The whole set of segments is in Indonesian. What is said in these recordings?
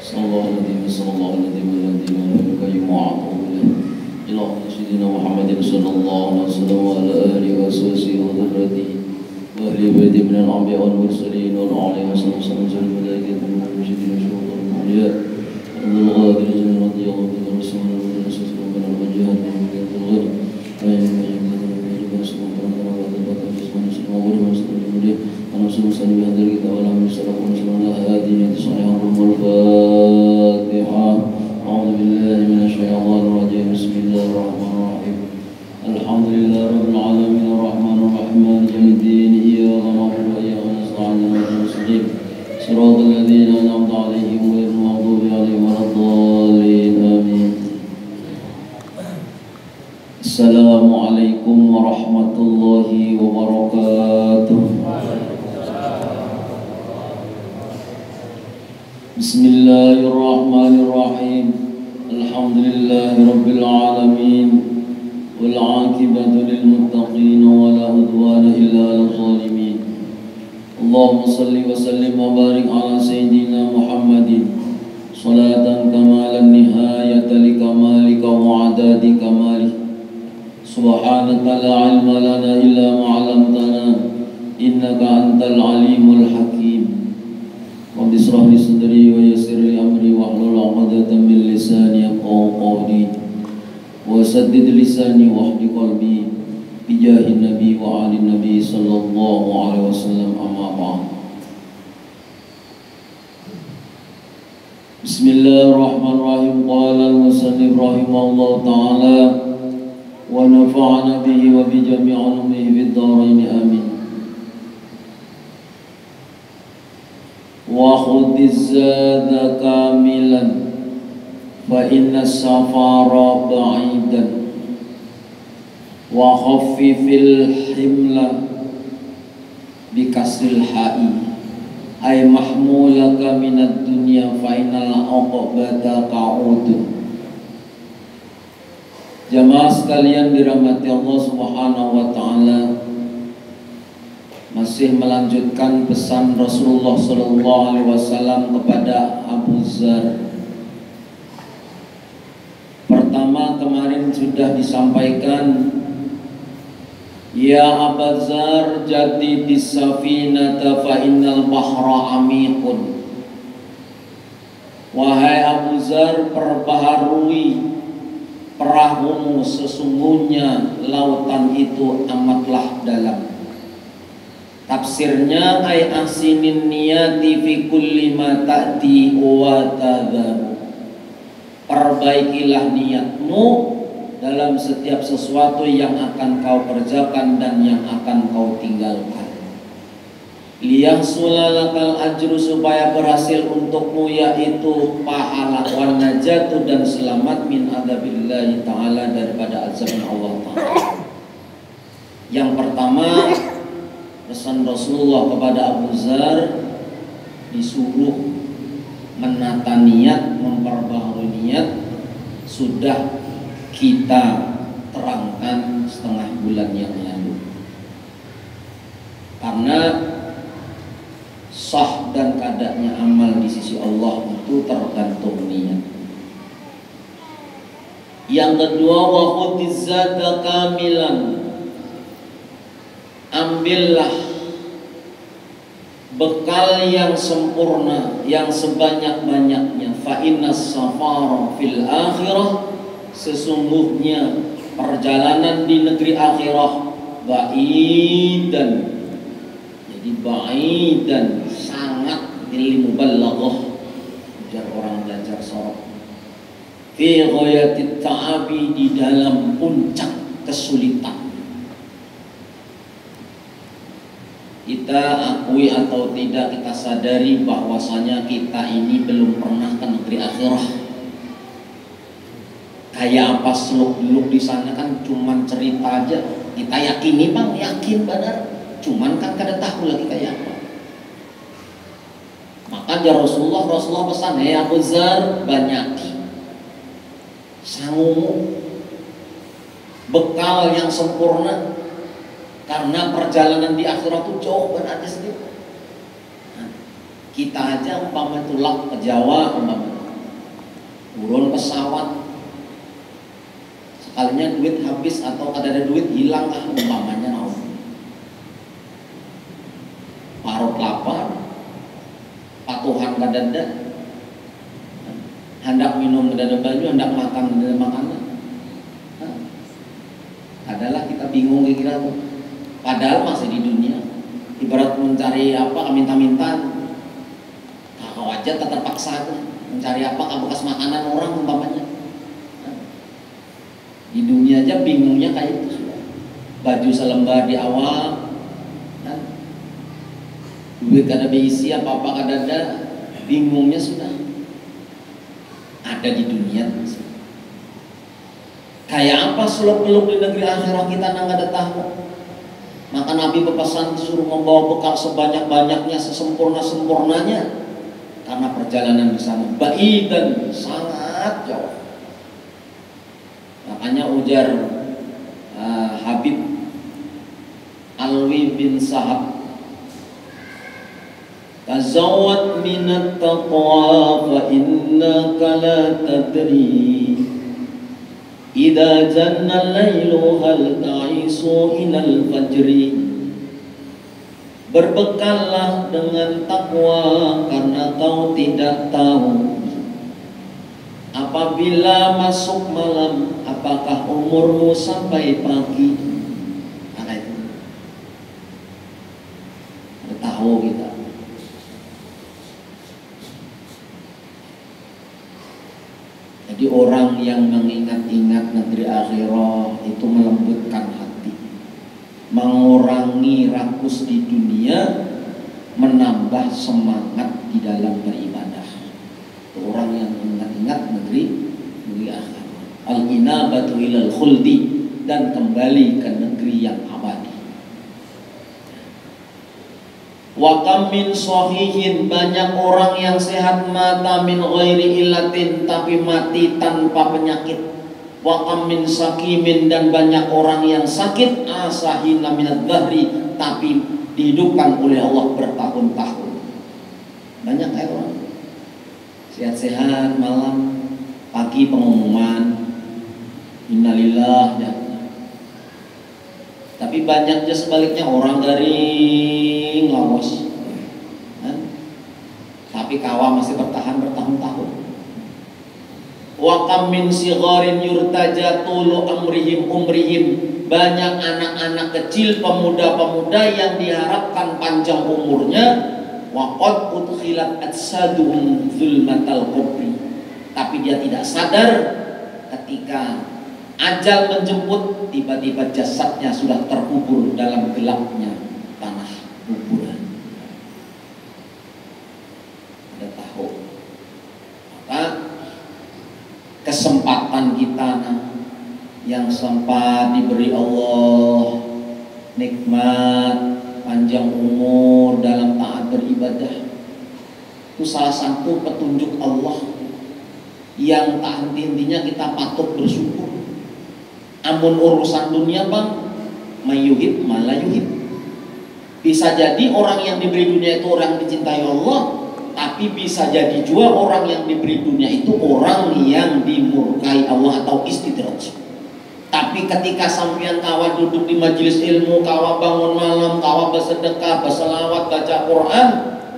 صلى الله عليه وسلم إلى سيدنا محمد صلى الله عليه وسلم وعلى آله وصحبه وذريته وأهل بيته من الأنبياء والمرسلين وعلى وسلم الملائكة والمشركين والشهداء والأولياء والغادر جميعا رضي الله عنهم ورسول الله صلى الله عليه وسلم أعوذ بالله من الشيطان الرجيم بسم الله الرحمن الرحيم الحمد لله رب العالمين الرحمن الرحيم مالك يوم الدين إياك نعبد وإياك نستعين اهدنا المستقيم صراط الذين أنعمت عليهم غير المغضوب عليهم ولا الضالين آمين. السلام عليكم ورحمة الله وبركاته. بسم الله الرحمن الرحيم الحمد لله رب العالمين والعاقبة للمتقين ولا عدوان إلا على الظالمين. اللهم صل وسلم وبارك على سيدنا محمد صلاة كمال النهاية لكمالك وعداد كمالك. سبحانك لا علم لنا إلا ما علمتنا إنك أنت العليم الحكيم. رب اشرح لي صدري ويسر لي أمري واحلل عقدة من لساني يفقهوا قولي وسدد لساني واهد قلبي بجاه النبي وآل النبي صلى الله عليه وسلم أما بعد. بسم الله الرحمن الرحيم. قال المصنف رحمه الله تعالى ونفعنا به وبجميع علومه في الدارين آمين. وخذ الزاد كاملا فإن السفر بعيدا وخفف الحمل بكسر الحاء أي محمولك من الدنيا فإن العقبة قعود. Jamaah sekalian dirahmati Allah Subhanahu wa taala, masih melanjutkan pesan Rasulullah sallallahu alaihi wasallam kepada Abu Dzar. Pertama kemarin sudah disampaikan, ya Abu Dzar jadi bisafinata fa innal bahra amiqun. Wahai Abu Dzar, perbaharui perahumu, sesungguhnya lautan itu amatlah dalam. Tafsirnya ay ahsinin niyati fi kulli ma ta'ti wa tadharu. Perbaikilah niatmu dalam setiap sesuatu yang akan kau kerjakan dan yang akan kau tinggalkan. Liyahsulalakal ajru, supaya berhasil untukmu yaitu pahala wan najatu dan selamat min adzabillahi ta'ala, daripada azab Allah ta'ala. Yang pertama, pesan Rasulullah kepada Abu Dzar, disuruh menata niat, memperbaharui niat. Sudah kita terangkan setengah bulan yang lalu. Karena sah dan kadaknya amal di sisi Allah itu tergantung niat. Yang kedua, wa khudhiz zada kamilan, ambillah bekal yang sempurna, yang sebanyak-banyaknya. Fa innas safara fil akhirah, sesungguhnya perjalanan di negeri akhirah ba'idan, jadi ba'idan, sangat ilmu balaghah, biar orang belajar sorok. Fi ghayatit ta'abi, di dalam puncak kesulitan. Kita akui atau tidak, kita sadari bahwasanya kita ini belum pernah ke negeri akhirah. Kayak apa seluk-beluk di sana kan cuman cerita aja. Kita yakini bang, yakin benar. Cuman kan kada tahu lagi kayak apa. Maka ya Rasulullah pesan, ya Abu Dzar, banyaki sangumu bekal yang sempurna. Karena perjalanan di akhirat itu jauh berarti sedikit. Kita aja umpama tulak ke Jawa, umpama turun pesawat, sekalinya duit habis atau ada duit hilang umpamanya parut lapar, patuhan kadada, hendak minum kadada baju, hendak makan kadada makanan. Adalah kita bingung kira-kira tuh. Padahal masih di dunia, ibarat mencari apa minta-minta, kau aja terpaksa mencari apa bekas makanan orang umpamanya. Di dunia aja bingungnya kayak itu sudah. Baju selembar di awal, duit kada diisi apa-apa kada ada, bingungnya sudah. Ada di dunia. Kayak apa seluk-beluk di negeri akhirat kita nang kada tahu. Maka Nabi berpesan disuruh membawa bekal sebanyak-banyaknya, sesempurna-sempurnanya, karena perjalanan di sana baik dan sangat jauh. Makanya ujar Habib Alwi bin Sahab, tazawwad minat taqwa fa innaka la tadri idza janna al-lailu hal ta'isu ilal fajri. Berbekallah dengan takwa karena kau tidak tahu apabila masuk malam apakah umurmu sampai pagi. Karena itu tahu kita. Jadi orang yang mengingat-ingat negeri akhirat itu melembutkan hati, mengurangi rakus di dunia, menambah semangat di dalam beribadah. Itu orang yang mengingat-ingat negeri akhirat. Al-inabatu ilal khuldi, dan kembali ke negeri yang abadi. Wa kam min sahihin, banyak orang yang sehat mata min ghairi illatin, tapi mati tanpa penyakit. Wa kam min sakimin, dan banyak orang yang sakit asahina minadz dhahri, tapi dihidupkan oleh Allah bertahun-tahun. Banyak kayak orang sehat-sehat, malam pagi pengumuman innalillah ya. Tapi banyaknya sebaliknya orang garing lawas, tapi kawa masih bertahan bertahun-tahun. Wa kam min sigharin yurtaja tulu umrihim, banyak anak-anak kecil, pemuda-pemuda yang diharapkan panjang umurnya. Wa qad udkhilat ajsaduhum zulmatal qabri, tapi dia tidak sadar ketika ajal menjemput, tiba-tiba jasadnya sudah terkubur dalam gelapnya tanah kuburan. Ada tahu. Maka kesempatan kita yang sempat diberi Allah nikmat panjang umur dalam taat beribadah, itu salah satu petunjuk Allah yang tak henti-hentinya kita patut bersyukur. Amun urusan dunia bang, mayuhib malayuhib. Bisa jadi orang yang diberi dunia itu orang dicintai Allah, tapi bisa jadi juga orang yang diberi dunia itu orang yang dimurkai Allah atau istidraj. Tapi ketika sampean kawa duduk di majelis ilmu, kawa bangun malam, kawa bersedekah, berselawat, baca Quran,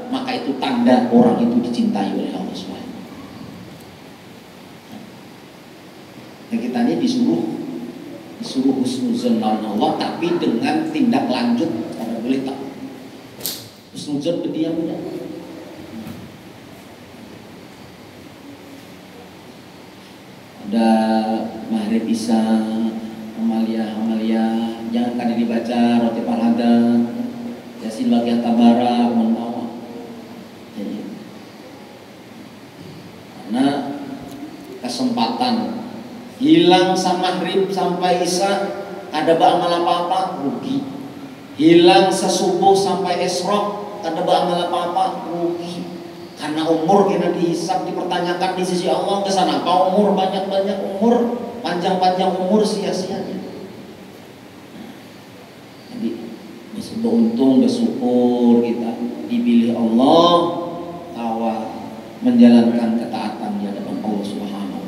maka itu tanda orang itu dicintai oleh Allah SWT. Nah, kita ini disuruh husnuzon lawan Allah, tapi dengan tindak lanjut karena boleh tak husnuzon berdiam mudah. Ada maghrib isya, amalia jangan kali dibaca roti palada, yasin bagian tabara menawa. Karena kesempatan hilang sama maghrib sampai isya, ada beramal apa-apa rugi. Hilang sesubuh sampai esrok, ada beramal apa-apa rugi. Karena umur kita dihisab, dipertanyakan di sisi Allah, kesana apa umur, banyak-banyak umur, panjang-panjang umur, sia-sianya. Jadi beruntung, bersyukur kita dipilih Allah, tawa menjalankan ketaatan di hadapan Allah Subhanahu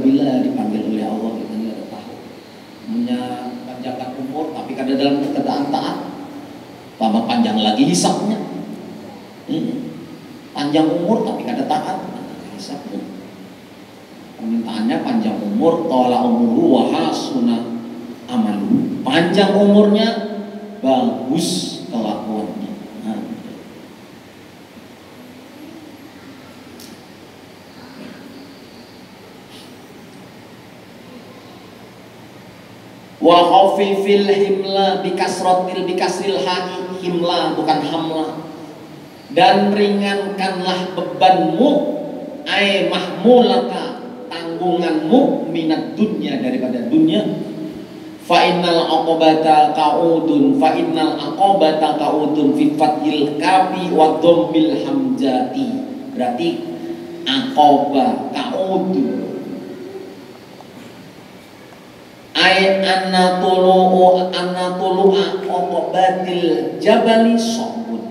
bila-bila dipanggil oleh Allah, kita nggak ada tahu. Punya panjangkan umur, tapi kada dalam keadaan taat, tambah panjang lagi hisapnya. Panjang umur tapi kada taat, hisapnya. Permintaannya panjang umur, tola umuru wa hasuna amalu. Panjang umurnya, bagus kelakuannya. Wa khafifil himla bikasril ha'i, himla bukan hamla. Dan ringankanlah bebanmu, ay mahmulaka, tanggunganmu, minat dunya, daripada dunya. Fa innal aqobata kaudun fi fathil kafi wa dhammil hamzati. Berarti aqoba kaudun ay anatulu aqobatil jabali sobun.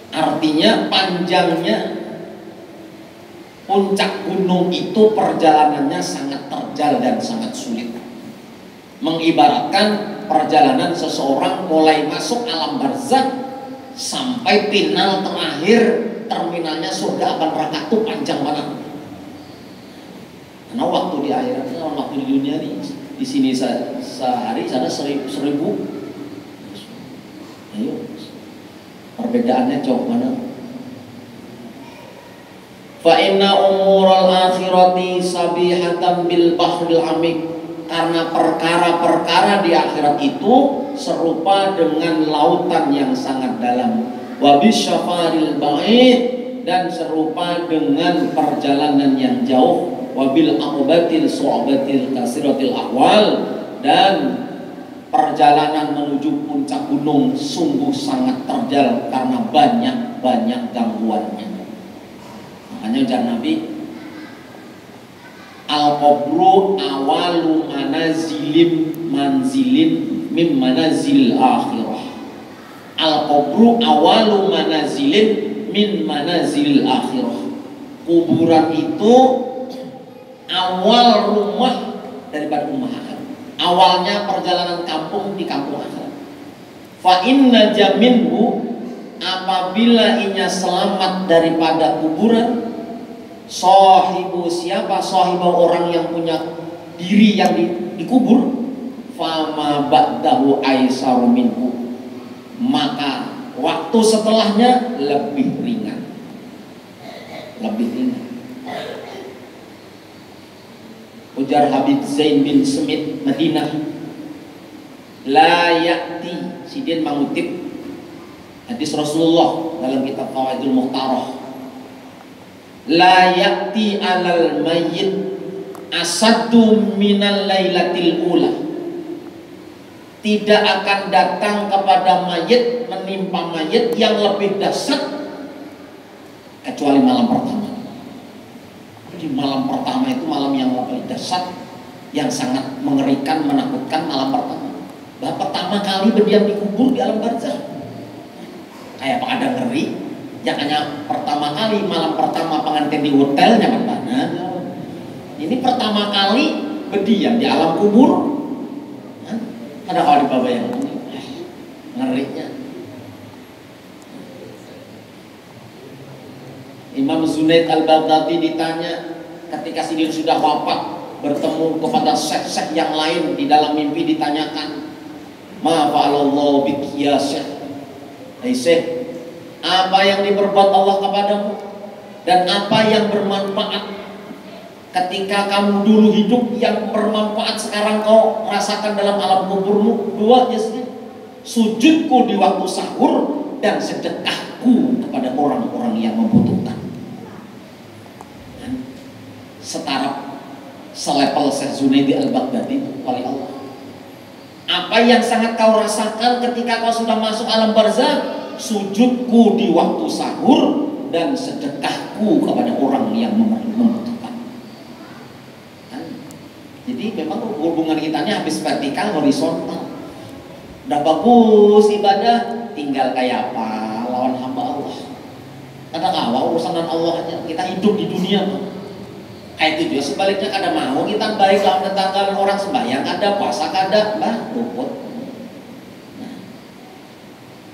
Artinya panjangnya puncak gunung itu perjalanannya sangat terjal dan sangat sulit. Mengibaratkan perjalanan seseorang mulai masuk alam barzakh sampai final terakhir terminalnya surga akan neraka itu panjang banget. Karena waktu di akhirat, waktu di dunia di sini sehari, sana seribu. Ayo, perbedaannya jauh mana? Fa inna umural akhirati sabihatan bil bahril amik. Karena perkara-perkara di akhirat itu serupa dengan lautan yang sangat dalam. Wa bisyafaril ba'id, dan serupa dengan perjalanan yang jauh. Wa bil aqbatil su'abatil kasiratil ahwal, dan perjalanan menuju puncak gunung sungguh sangat terjal karena banyak gangguannya. Makanya ujar Nabi, al-qabru awalu manzilin min manazil akhirah. Al-qabru awalu manazilin min manazil akhirah. Kuburan itu awal rumah daripada rumah akhirat. Awalnya perjalanan kampung di kampung akhirat. Fa inna jaminhu, apabila inya selamat daripada kuburan, sahibu siapa? Sahibu orang yang punya diri yang dikubur. Fama ba'dahu aisaru minhu, maka waktu setelahnya lebih ringan. Ujar Habib Zain bin Smith Madinah, la ya'ti, sidin mengutip hadis Rasulullah dalam kitab Fawaidul Mukhtarah, la ya'ti alal mayyit asaddu minal lailatil ula. Tidak akan datang kepada mayit, menimpa mayit yang lebih dahsyat kecuali malam pertama. Jadi malam pertama itu malam yang lebih dahsyat, yang sangat mengerikan, menakutkan, malam pertama. Bah, pertama kali berdiam di kubur di alam barzakh. Kayak apa ada ngeri? Yang hanya pertama kali, malam pertama pengantin di hotel nyaman banget. Ini pertama kali berdiam di alam kubur. Ada kalau di bawah yang ini, ngerinya. Imam Zunaid al-Baghdadi ditanya ketika sidin sudah wafat, bertemu kepada syekh-syekh yang lain, di dalam mimpi ditanyakan, ma fa'alallahu biki ya syekh, hai syekh, apa yang diperbuat Allah kepadamu dan apa yang bermanfaat ketika kamu dulu hidup, yang bermanfaat sekarang kau rasakan dalam alam kuburmu? Dua ya, sujudku di waktu sahur dan sedekahku kepada orang-orang yang membutuhkan. Setara selevel Syekh Zunaidi al-Baghdadi oleh Allah. Apa yang sangat kau rasakan ketika kau sudah masuk alam barzakh? Sujudku di waktu sahur dan sedekahku kepada orang yang membutuhkan. Jadi memang hubungan kita ini habis vertikal, horizontal. Udah bagus ibadah, tinggal kayak apa lawan hamba Allah. Kadang awal urusan Allah aja. Kita hidup di dunia, Kayak itu juga sebaliknya kada mau kita baik lawan tetangga orang sembahyang kada, puasa kada, bah luput. Nah,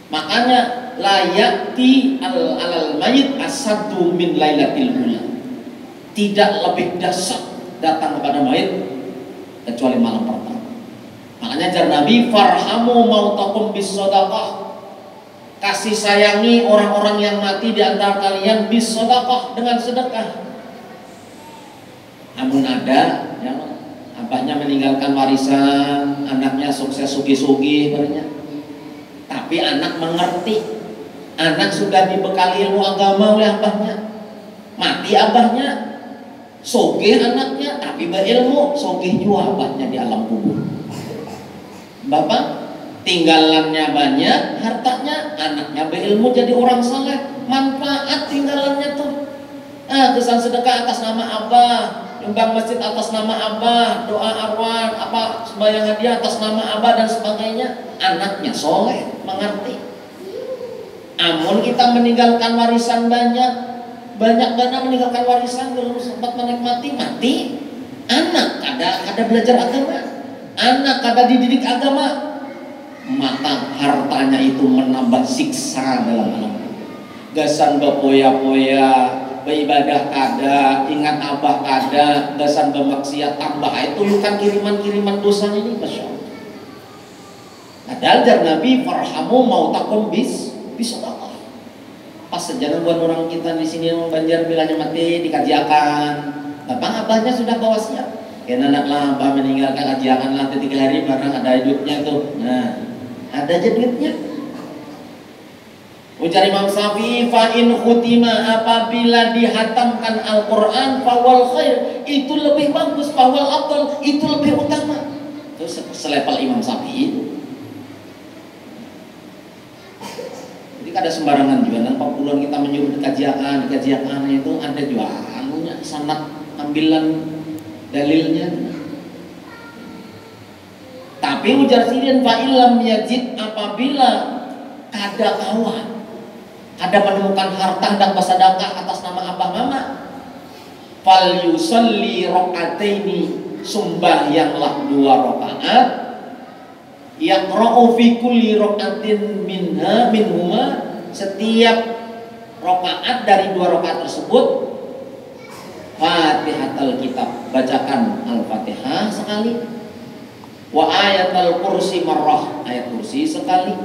makanya layati alal mayit asadu min lailatil ula. Tidak lebih dahsyat datang kepada mayit kecuali malam pertama. Makanya jar Nabi, farhamu mautakum bis shadaqah. Kasih sayangi orang-orang yang mati di antara kalian bis shadaqah, dengan sedekah. Namun ada yang abahnya meninggalkan warisan, anaknya sukses sugih-sugih barangnya. Tapi anak mengerti, anak sudah dibekali ilmu agama oleh abahnya. Mati abahnya, sugih anaknya, tapi berilmu, sugih juga abahnya di alam kubur. Bapak tinggalannya banyak, hartanya, anaknya berilmu jadi orang saleh, manfaat tinggalannya tuh. Kesan sedekah atas nama abah, nyumbang masjid atas nama abah, doa arwah, apa sembahyang hadiah atas nama abah dan sebagainya. Anaknya soleh, mengerti. Amun kita meninggalkan warisan banyak meninggalkan warisan belum sempat menikmati, mati. Anak kada belajar agama, anak kada dididik agama, maka hartanya itu menambah siksa dalam alam. Gasan berpoya-poya, beribadah kada, ingat abah kada, gasan bermaksiat tambah itu kan kiriman dosanya ini, masya Allah. Padahal jar Nabi, farhamu mautakum bis shadaqah. Pas sejalan buat orang kita di sini Banjar bilangnya mati dikajiakan. Bapak abahnya sudah bawa siap. Karena anak abah meninggalkan kajiakan nanti 3 hari barang ada duitnya tuh. Nah, ada aja duitnya. Ujar Imam Syafi'i, fa in khutima, apabila dihatamkan Al-Qur'an fawal khair, itu lebih bagus, fawal afdal, itu lebih utama. Itu selevel Imam Syafi'i. Jadi kada sembarangan juga nang papulan kita menyuruh dikajiakan itu ada juga anunya sanad ambilan dalilnya. Tapi ujar sidin fa illam yajid, apabila kada kawan, ada menemukan harta hendak bersedekah atas nama abah mama, fal yusalli rakaataini, sembahyanglah 2 rakaat, yaqra'u fi kulli rakaatin minhuma, setiap rakaat dari 2 rakaat tersebut Fatihatul Kitab, bacakan Al-Fatihah sekali, wa ayatul kursi marrah, ayat kursi sekali,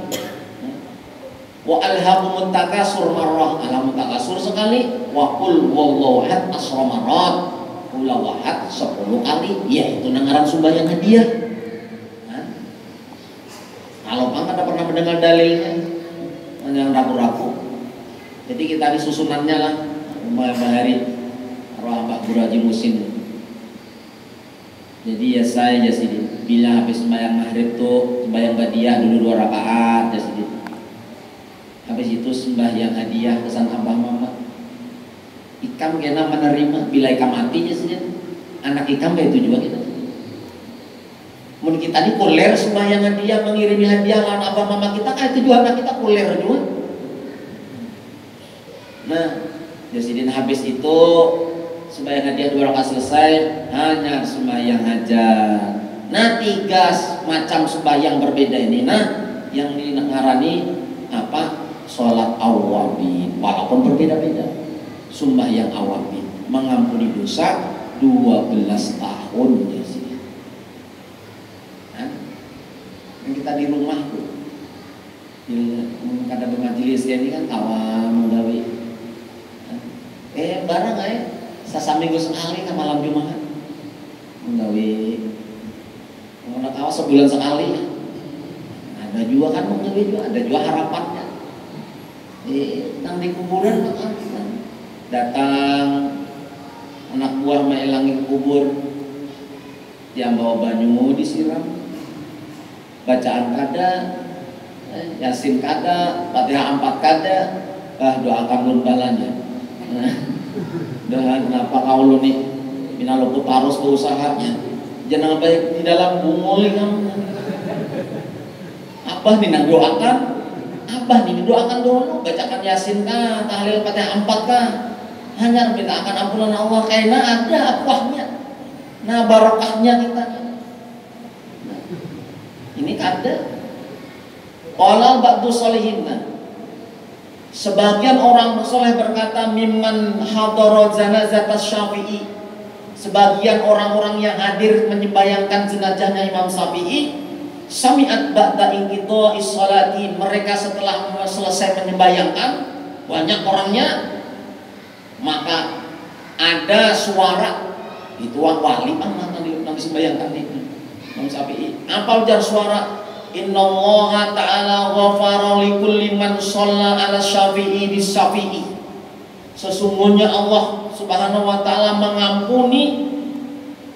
wa alhamut takasur marrah, alhamut takasur sekali, wa qul wallahu ahad asra marrat, qul ahad 10 kali, yaitu ngaran sembahyang hadiah. Kalau bang ada pernah mendengar dalilnya, yang ragu-ragu. Jadi kita di susunannya lah, Umar Bahari, Arwah Mbak Buraji Musin. Jadi ya saya jadi bila habis sembahyang maghrib tuh sembahyang badiah dulu 2 rakaat jadi. Habis itu sembahyang hadiah kesan abah mama. Ikam kena menerima bila ikam mati jadi anak ikam kayak itu juga kita. Mungkin kita ini kuler sembahyang hadiah, mengirimi hadiah lawan abah mama kita, kayak itu juga anak kita kuler juga. Nah, jadi habis itu sembahyang hadiah 2 rakaat selesai, hanya sembahyang hajat. Nah, 3 macam sembahyang berbeda ini. Nah, yang dingarani apa? Sholat awabin, walaupun berbeda-beda. Sembahyang awabin, mengampuni dosa 12 tahun ya sih. Nah, yang kita di rumah tuh, kada bermajelis ini kan awam gawe. Barang sasaminggu sekali kan malam Jumat menggawe, mau kawas sebulan sekali. Ada juga kan menggawe juga, ada juga harapannya. Nang di kuburan datang anak buah maelangi kubur, dia bawa banyu disiram, bacaan kada, Yasin kada, Fatihah 4 kada, doakan mun balanya. Dan kenapa kau lu nih minaluput harus ke usahanya, jangan baik di dalam bungul kamu. Abah nih nang doakan, abah nih doakan dulu, bacakan Yasin kah, tahlil Fatihah 4 kah, hanya minta akan ampunan Allah karena ada akwahnya. Nah, barokahnya kita. Nah, ini ada. Qala ba'du sholihinna. Sebagian orang soleh berkata mimman hadara janazat Syafi'i. Sebagian orang-orang yang hadir menyembayangkan jenazahnya Imam Syafi'i, sami'at ba'da inqidha'i sholati, mereka setelah selesai menyembayangkan banyak orangnya, maka ada suara itu wali nanti sembayangkan itu Imam Syafi'i. Apa ujar suara? Innallaha ta'ala ghafara likulli man shalla 'ala Syafi'i bis Syafi'i. Sesungguhnya Allah Subhanahu wa taala mengampuni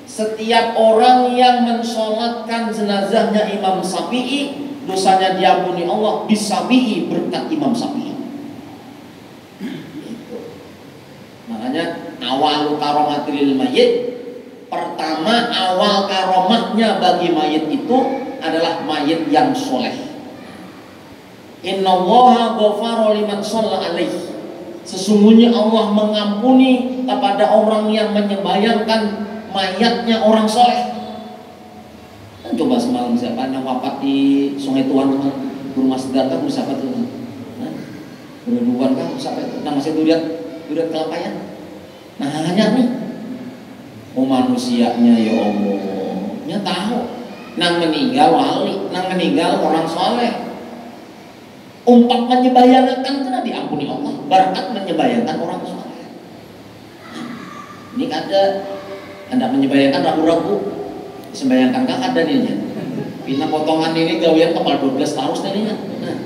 setiap orang yang mensolatkan jenazahnya Imam Syafi'i, dosanya diampuni Allah bis Syafi'i, berkat Imam Syafi'i. Makanya awal karomatil mayit, pertama awal karomahnya bagi mayit itu adalah mayit yang soleh. Innallaha ghafara liman shalla alaihi. Sesungguhnya Allah mengampuni kepada orang yang menyembayangkan mayatnya orang soleh. Coba semalam siapa yang wafat di Sungai Tuan rumah sedekah siapa tuh? Berduaan kan siapa itu? Nah masih duriat kelapayan. Nah hanya nih, manusianya ya Allah, nya tahu. Nang meninggal wali, nang meninggal orang soleh. Umpat menyebayangkan karena diampuni Allah, berkat menyebayangkan orang soleh. Ini ada hendak menyebayangkan ragu-ragu, sembayangkan kak ada nih. Pina potongan ini gawian kepala 12 tahun nih. Nah,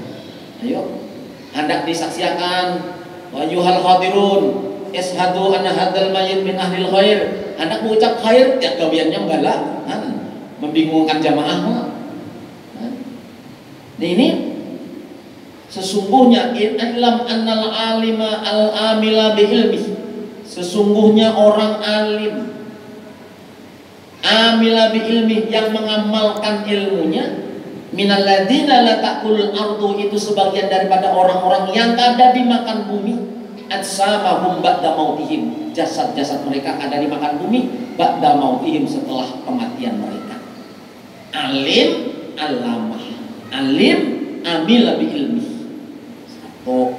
ayo, hendak disaksikan. Wa yuhal hadirun, ishadu anna hadal mayit min ahlil khair. Hendak mengucap khair, ya gawiannya bala. Membingungkan jamaah. Nah, ini sesungguhnya ilam annal alima al amila bi ilmi. Sesungguhnya orang alim amila bi ilmi yang mengamalkan ilmunya, minal ladina la taqul ardu, itu sebagian daripada orang-orang yang ada dimakan bumi, atsamahum ba'da mautihim, jasad-jasad mereka ada dimakan bumi ba'da mautihim, setelah kematian mereka. Alim alamah, alim amila bi ilmi. Satu.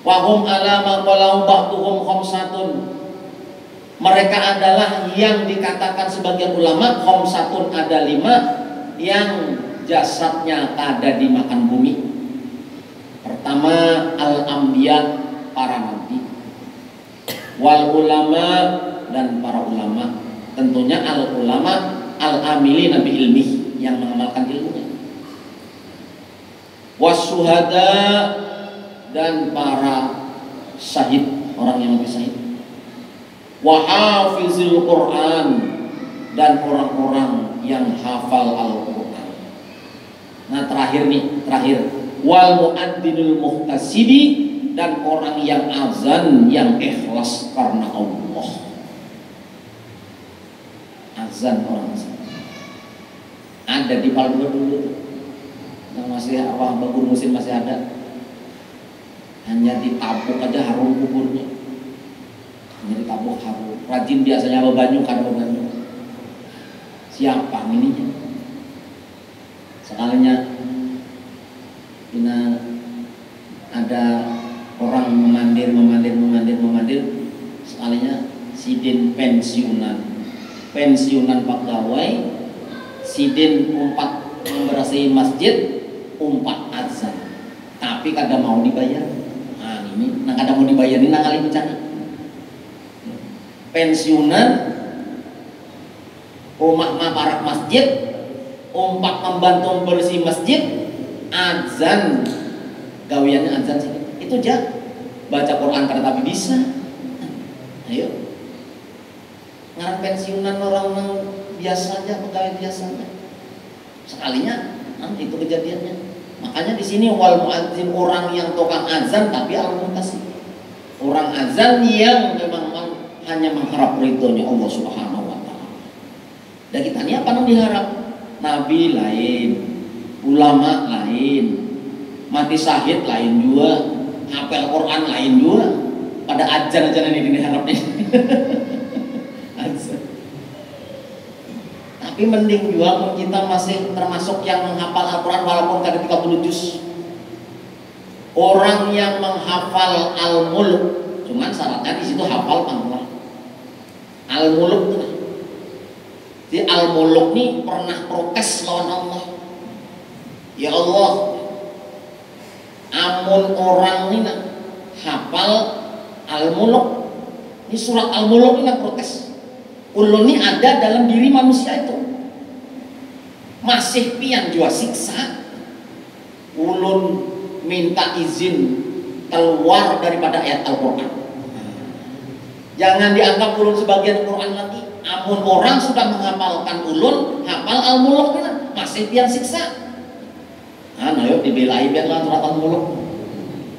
Wahum alama qalau ba'duhum khamsatun. Mereka adalah yang dikatakan sebagian ulama khamsatun, ada 5 yang jasadnya ada dimakan bumi. Pertama al-anbiya, para nabi, wal ulama, dan para ulama. Tentunya al-ulama al-amili nabi ilmi, yang mengamalkan ilmunya. Wasuhada, dan para syahid, orang yang mati syahid. Wahafizil Quran, dan orang-orang yang hafal Al-Quran. Nah terakhir, wal mu'addinul muhtasibi, dan orang yang azan yang ikhlas karena Allah. Azan, orang azan ada di Palembang dulu, yang masih bagus musim masih ada. Hanya ditabuk aja harum kuburnya, hanya ditabuk harum. Rajin biasanya bebanyu, karena bebanyu. Siapa ininya? Sekalinya ada orang memandir, sekalinya sidin pensiunan pegawai, sidin umpat membersihi masjid, umpat azan, tapi kagak mau dibayar. Nah ini, kagak mau dibayar ini kali bencana. Pensiunan rumah maparak masjid, umpat membantu membersih masjid, azan, gawiannya azan sih. Itu aja. Baca Quran tapi bisa. Ayo. Ngarang pensiunan orang biasa aja, pegawai biasa aja. Sekalinya, itu kejadiannya. Makanya di sini wal muadzin, orang yang tukang azan tapi al-muntasi. Orang azan yang memang hanya mengharap ridhonya Allah Subhanahu wa taala. Dan kita ini apa yang diharap? Nabi lain, ulama lain, mati syahid lain juga, hafal Quran lain juga. pada ajan aja ini harap nih. Tapi mending juga kita masih termasuk yang menghafal Al-Quran walaupun kada 30 juz. Orang yang menghafal Al-Mulk, cuman syaratnya di situ hafal panggilan Al-Mulk. Jadi Al-Mulk nih pernah protes lawan Allah. Ya Allah, amun orang ini hafal Al-Mulk, ini surat Al-Mulk ini protes. Ulun ini ada dalam diri manusia itu, masih pian jua siksa. Ulun minta izin keluar daripada ayat Al-Quran. Jangan dianggap ulun sebagian Quran lagi. Amun orang sudah menghafalkan ulun, hafal Al-Mulk ini masih pian siksa. Nah, yuk dibelai biarlah surat Al-Mulk.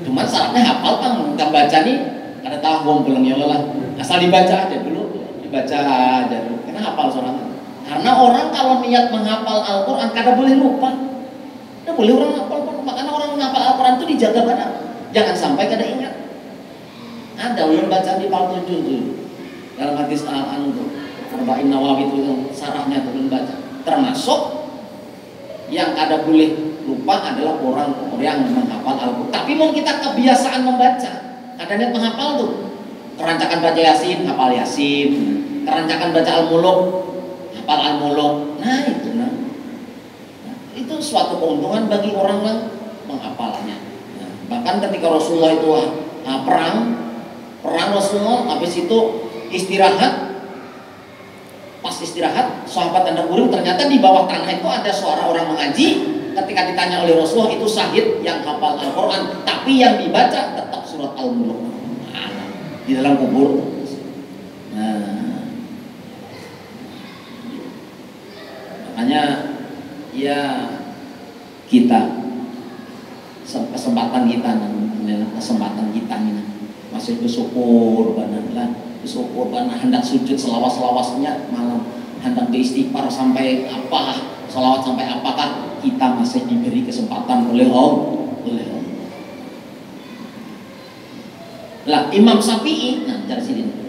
Cuma syaratnya hafal kan, kita baca nih ada tahu pulang ya lah. Asal dibaca aja dulu, dibaca aja dulu. Karena hafal suratnya. Karena orang kalau niat menghafal Al-Quran kada boleh lupa. Kada boleh orang hafal, makanya orang menghafal Al-Quran itu dijaga pada. Jangan sampai kada ingat. Ada ulun baca di bab 7 tuh. Dalam hadis Al-An itu, Arba'in Nawawi itu sarahnya tuh ulun baca. Termasuk yang kada boleh lupa adalah orang yang menghafal Al-Quran. Tapi mau kita kebiasaan membaca, ada niat menghafal tuh. Kerancakan baca Yasin, hafal Yasin. Kerancakan baca Al-Mulk, hafal Al-Mulk. Nah itu itu suatu keuntungan bagi orang yang menghafalnya. Nah, bahkan ketika Rasulullah itu perang Rasulullah habis itu istirahat. Pas istirahat, sahabat anda kurung ternyata di bawah tanah itu ada suara orang mengaji. Ketika ditanya oleh Rasulullah, itu syahid yang hafal Al-Quran, tapi yang dibaca tetap surat Al-Mulk. Nah, di dalam kubur. Nah, makanya ya kita kesempatan kita ini masih bersyukur banget, bersyukur banget, hendak sujud selawas-lawasnya malam, hendak beristighfar sampai apa, salawat sampai apakah, kita masih diberi kesempatan oleh Allah. Lah Imam Syafi'i, nah dari sini.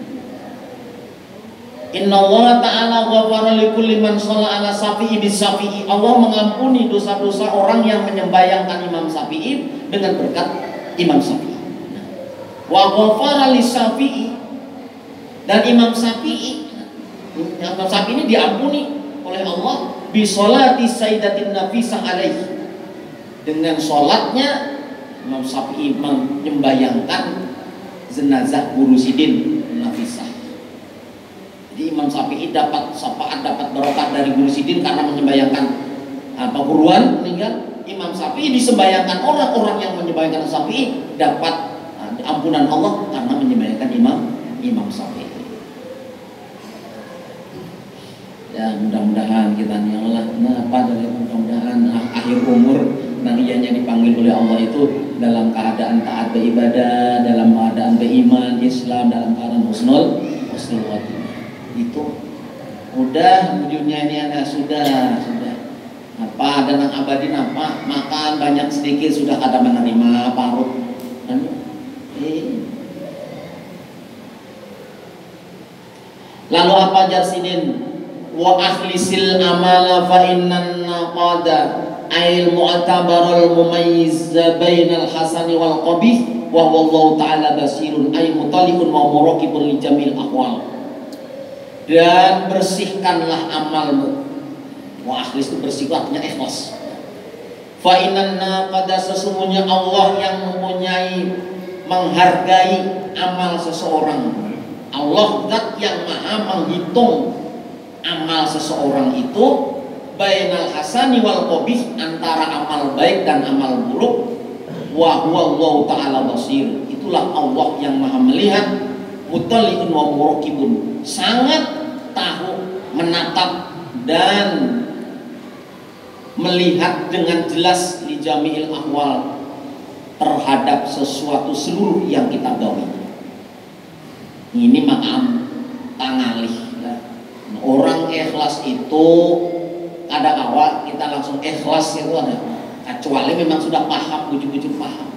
Inna Allah Ta'ala ghafara likulli man shalla ala Syafi'i bis Syafi'i. Allah mengampuni dosa-dosa orang yang menyembayangkan Imam Syafi'i dengan berkat Imam Syafi'i. Wa ghafara li Syafi'i, dan Imam Syafi'i ini diampuni oleh Allah bi sholati Sayyidatin Nafisah alaihi, dengan sholatnya Imam Syafi'i menyembayangkan jenazah Guru Sidin Nafisah. Jadi Imam Syafi'i dapat syafaat, dapat barokah dari Guru Sidin karena menyembayangkan guruan meninggal. Imam Syafi'i disembayangkan orang-orang yang menyembayangkan Syafi'i dapat ampunan Allah karena menyembayangkan Imam Syafi'i. Ya mudah-mudahan kita nih Allah, mudah-mudahan akhir umur nanti ianya dipanggil oleh Allah itu dalam keadaan taat beribadah, dalam keadaan beriman, Islam, dalam keadaan husnul khatimah. Itu udah dunia ini ada sudah apa dan yang abadi apa, makan banyak sedikit sudah kada menerima parut kan. Lalu apa jarsidin wa akhlisil amala fa innan naqada ail mu'tabarul mumayyiz bainal hasani wal qabih wa wallahu ta'ala basirun ay mutaliun wa muraqibun li jamil ahwal. Dan bersihkanlah amalmu. Wa akhlis itu bersih, artinya ikhlas. Fa inanna pada sesungguhnya Allah yang mempunyai menghargai amal seseorang. Allah zat yang maha menghitung amal seseorang itu bainal hasani wal qabih, antara amal baik dan amal buruk. Wa huwa Allah ta'ala basir. Itulah Allah yang maha melihat, mutaliun wa muraqibun, sangat tahu, menatap dan melihat dengan jelas li jami'il ahwal, terhadap sesuatu seluruh yang kita gawi. Ini makam tangalih. Orang ikhlas itu kadang awal kita langsung ikhlas itu ada, kecuali memang sudah paham, bujuk-bujuk paham.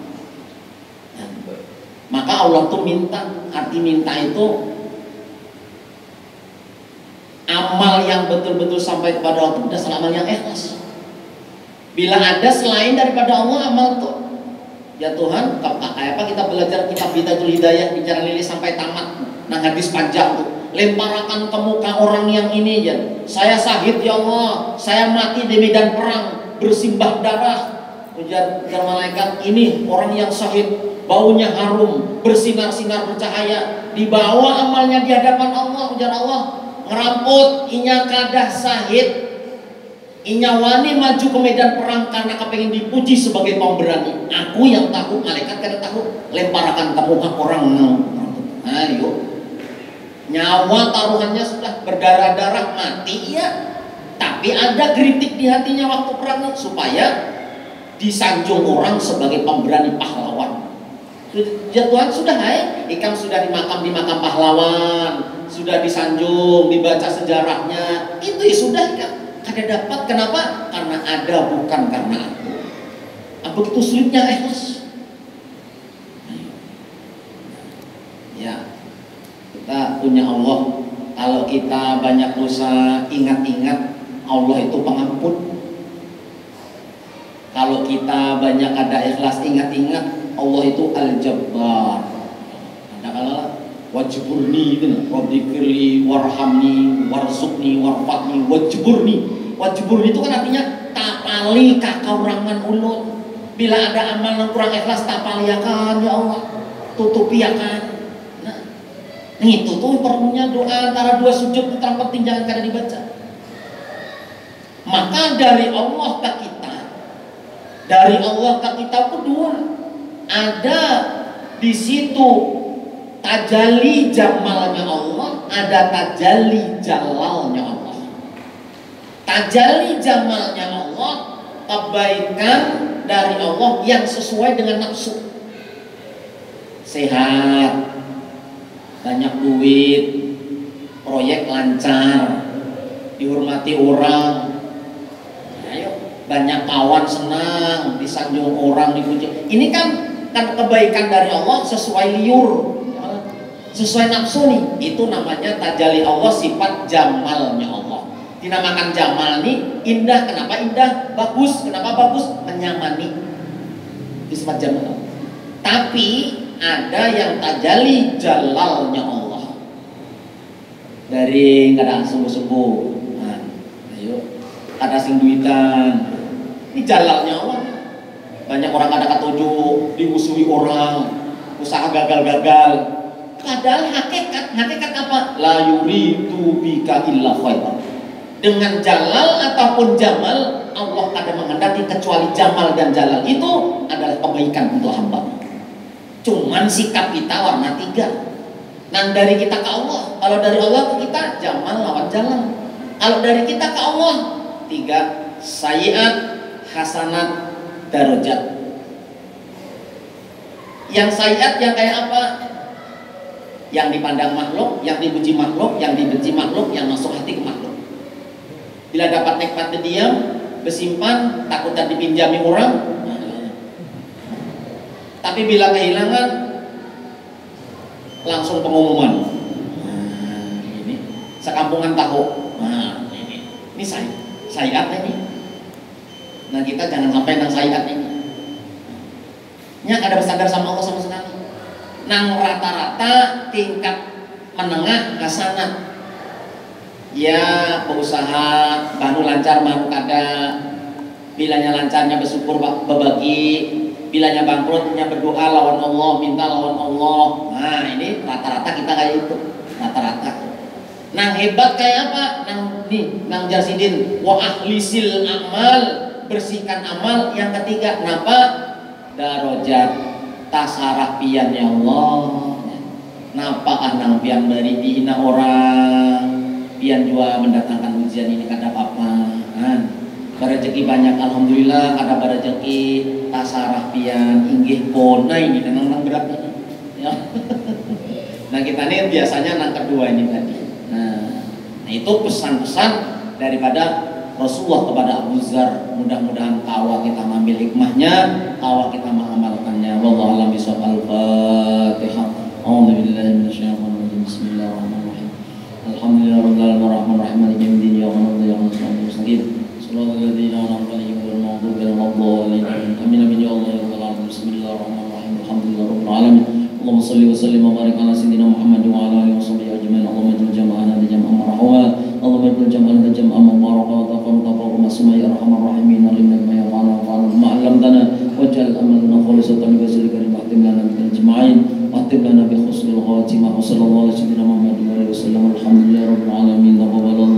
Maka Allah tuh minta, arti minta itu amal yang betul-betul sampai kepada Allah itu dasar amal yang ikhlas. Bila ada selain daripada Allah amal tuh, ya Tuhan, kayak apa kita belajar kitab Bidayatul Hidayah bicara lili sampai tamat. Nah hadis panjang tuh, lemparakan ke muka orang yang ini ya. Saya syahid ya Allah, saya mati di medan perang bersimbah darah. Ujar malaikat, ini orang yang syahid, baunya harum, bersinar-sinar bercahaya, dibawa amalnya di hadapan Allah. Ujar Allah, ngeramput inya kadah syahid, inya wani maju ke medan perang karena kepengen dipuji sebagai pemberani. Aku yang tahu, malaikat kada tahu, lemparakan ke muka orang. Ayo, nyawa taruhannya sudah berdarah-darah mati ya, tapi ada kritik di hatinya waktu perang supaya disanjung orang sebagai pemberani pahlawan. Ya Tuhan, sudah ikam sudah di makam pahlawan, sudah disanjung, dibaca sejarahnya, itu ya sudah ikam kada dapat. Kenapa? Karena ada, bukan karena aku. Apa begitu sulitnya ikhlas. Ya, kita punya Allah. Kalau kita banyak dosa, ingat-ingat Allah itu pengampun. Kalau kita banyak ada ikhlas, ingat-ingat Allah itu Al-Jabbar. Ada kala wajburni gitu, Rabbighfirli warhamni warzuqni warfaqni wajburni. Wajburni itu kan artinya tapali kakaurangan ulun. Bila ada amal yang kurang ikhlas, tapali akan ya Allah, tutupi akan. Nah, itu tuh perlunya doa antara dua sujud putra penting jangan kada dibaca. Maka dari Allah ke kita, dari Allah ke kita itu dua. Ada di situ tajalli jamalnya Allah, ada tajalli jalalnya Allah. Tajalli jamalnya Allah, kebaikan dari Allah yang sesuai dengan nafsu. Sehat, banyak duit, proyek lancar, dihormati orang. Ayo, banyak kawan senang, disanjung orang, dipuji. Ini kan kebaikan dari Allah sesuai liur, sesuai nafsu nih. Itu namanya tajalli Allah, sifat jamalnya Allah. Dinamakan jamal nih indah. Kenapa indah? Bagus. Kenapa bagus? Menyamani. Itu sifat jamal. Tapi ada yang tajalli jalalnya Allah. Dari kadang sembuh-sembuh. Nah, ayo, ada sing duitan. Ini jalalnya Allah. Banyak orang ada ketujuh, dimusuhi orang, usaha gagal-gagal. Padahal hakikat apa? La yuridu bika illa khairan. Dengan jalal ataupun jamal, Allah kada menghendaki kecuali jamal dan jalal. Itu adalah kebaikan untuk hamba. Cuman sikap kita warna tiga. Nah, dari kita ke Allah. Kalau dari Allah ke kita, jamal lawan jalal. Kalau dari kita ke Allah, tiga: sayyiat, hasanat, darajat. Yang sayyiat yang kayak apa? Yang dipandang makhluk, yang dipuji makhluk, yang dibenci makhluk, yang masuk hati ke makhluk. Bila dapat nikmat diam, bersimpan, takut dan dipinjami orang. Tapi bila kehilangan, langsung pengumuman. Ini sekampungan tahu. Ini sayyiat ini. Nah, kita jangan sampai nang sayyiat ini. Nya kada bersandar sama Allah sama sekali. Nang rata-rata tingkat menengah hasanat. Ya, berusaha baru lancar baru kada. Bilanya lancarnya bersyukur berbagi. Bilanya bangkrutnya berdoa lawan Allah, minta lawan Allah. Nah, ini rata-rata kita kayak itu. Rata-rata. Nang hebat kayak apa? Nang Jasidin wa ahlisil amal, bersihkan amal. Yang ketiga, kenapa? Darajat tasarah pian ya Allah. Napakah nang pian beri dihina orang, pian juga mendatangkan ujian ini kada apa-apa. Barejeki banyak alhamdulillah, kada barejeki tasarah pian inggih pon. Nah, ini nang berat ya. Nah, kita ini biasanya nang kedua ini tadi. Nah, itu pesan-pesan daripada Rasulullah kepada Abu Dzar. Mudah-mudahan kawa kita mengambil hikmahnya, kawa kita mengamalkannya. Wallahu a'lam bishawab. Al-Fatihah. Allahumma salli wa sallim wa barik ala sayyidina Muhammad wa ala alihi wa sahbihi ajma'in. Allahumma ij'al jama'ana jam'an marhuma. Allahumma ij'al jama'ana jam'an mubaraka wa taqabbal masma ya arhamar rahimin. Alimna ma yanfa'una wa fa'alna ma 'allamtana waj'al amalana khalisatan li wajhika karim. Ahtim lana bil jama'in. Ahtim lana bi husnil khatimah. Wa sallallahu ala sayyidina Muhammad wa alihi wa sallam. Alhamdulillah rabbil alamin. Taqabbalallahu